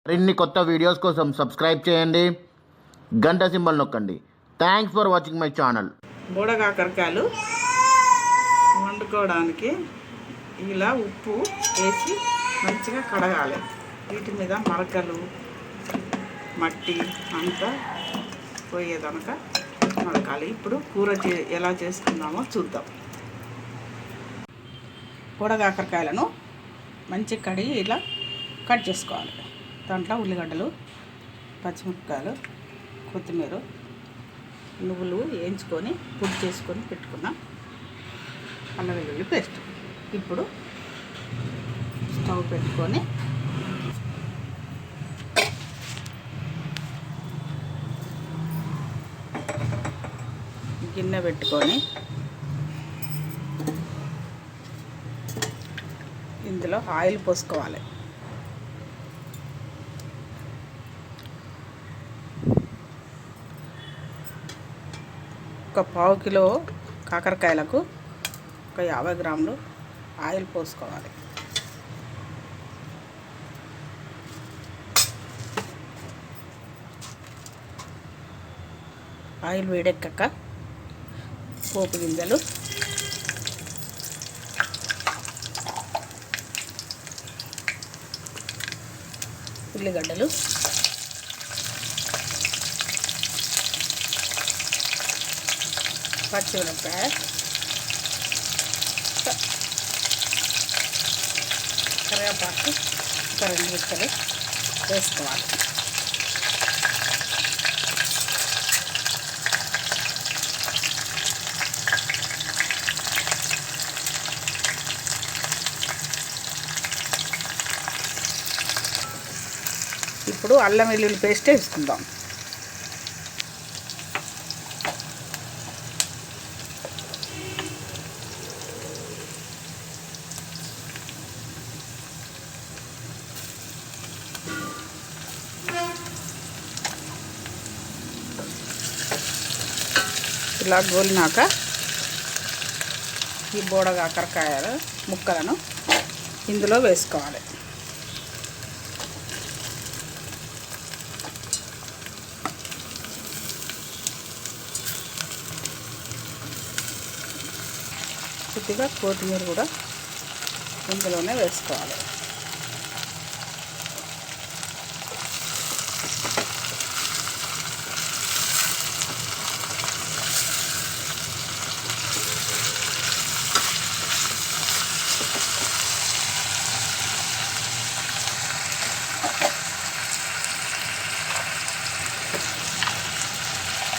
మరిన్ని కొత్త వీడియోస్ కోసం సబ్స్క్రైబ్ చేయండి, గంట సింబల్ నొక్కండి. Thanks for watching my channel. బోడకాకరకాయలు వండుకోవడానికి ఇలా ఉప్పు వేసి మంచిగా కడగాలి. వీటి మీద మరకలు మట్టి అంతా పోయేదనక మడకాలి. ఇప్పుడు కూర ఎలా చేసుకుందామో చూద్దాం. బోడకాకరకాయలను మంచి కడిగి ఇలా కట్ చేసుకోవాలి. దాంట్లో ఉల్లిగడ్డలు, పచ్చిమిరపకాయలు, కొత్తిమీర, నువ్వులు వేయించుకొని పొడి చేసుకొని పెట్టుకున్న అల్లం వెల్లుల్లి పేస్ట్. ఇప్పుడు స్టవ్ పెట్టుకొని గిన్నె పెట్టుకొని ఇందులో ఆయిల్ పోసుకోవాలి. ఒక పావు కిలో కాకరకాయలకు ఒక 50 గ్రాములు ఆయిల్ పోసుకోవాలి. ఆయిల్ వేడెక్కాక పోపు గింజలు, ఉల్లిగడ్డలు, పచ్చిమిరపకాయ, కరివేపాకు, ఒక 2 ముక్కలు వేసుకోవాలి. ఇప్పుడు అల్లం వెల్లుల్లి పేస్ట్ వేసుకుందాం. ఇలా గోలినాక ఈ బోడకాకరకాయల ముక్కలను ఇందులో వేసుకోవాలి. కొద్దిగా కొత్తిమీర కూడా ఇందులోనే వేసుకోవాలి.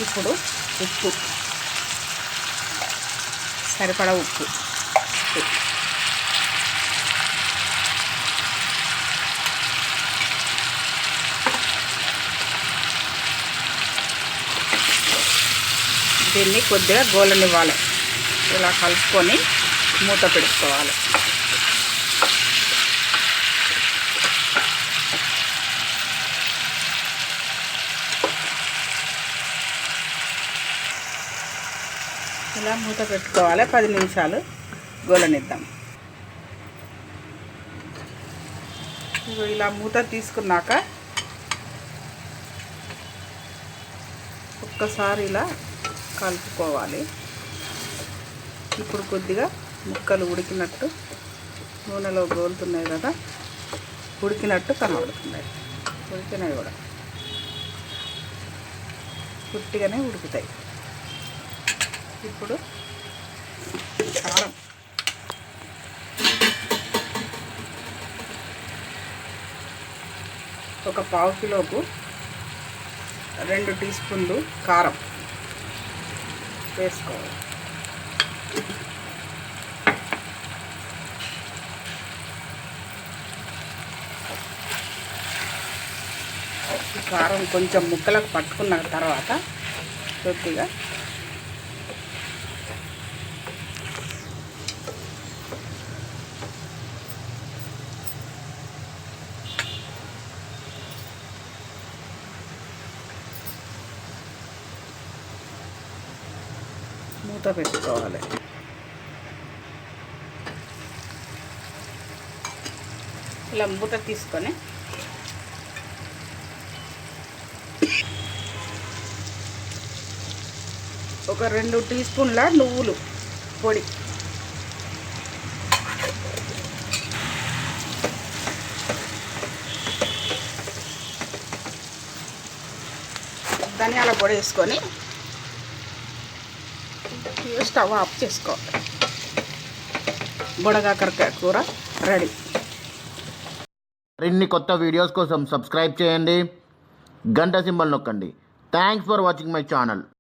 ఇప్పుడు ఉప్పు, సరిపడా ఉప్పు, దీన్ని కొద్దిగా గోలనివ్వాలి. ఇలా కలుపుకొని మూత పెట్టుకోవాలి. ఇలా మూత పెట్టుకోవాలి. 10 నిమిషాలు గోలనిద్దాం. ఇలా మూత తీసుకున్నాక ఒక్కసారి ఇలా కలుపుకోవాలి. ఇప్పుడు కొద్దిగా ముక్కలు ఉడికినట్టు నూనెలో గోలుతున్నాయి కదా, ఉడికినట్టు కనబడుతున్నాయి. ఉడికినాయి కూడా, పుట్టిగానే ఉడుకుతాయి. ఇప్పుడు కారం, ఒక పావు కిలోకు 2 టీ స్పూన్లు కారం వేసుకోవాలి. కారం కొంచెం ముక్కలకు పట్టుకున్న తర్వాత కొద్దిగా మూత పెట్టుకోవాలి. ఇలా మూత తీసుకొని ఒక 2 టీ స్పూన్ల నువ్వులు పొడి, ధనియాల పొడి వేసుకొని స్టవ్ ఆఫ్ చేసుకోవాలి. బుడగాకరకాయ కూర రెడీ. మరిన్ని కొత్త వీడియోస్ కోసం సబ్స్క్రైబ్ చేయండి, గంట సింబల్ నొక్కండి. Thanks for watching my channel.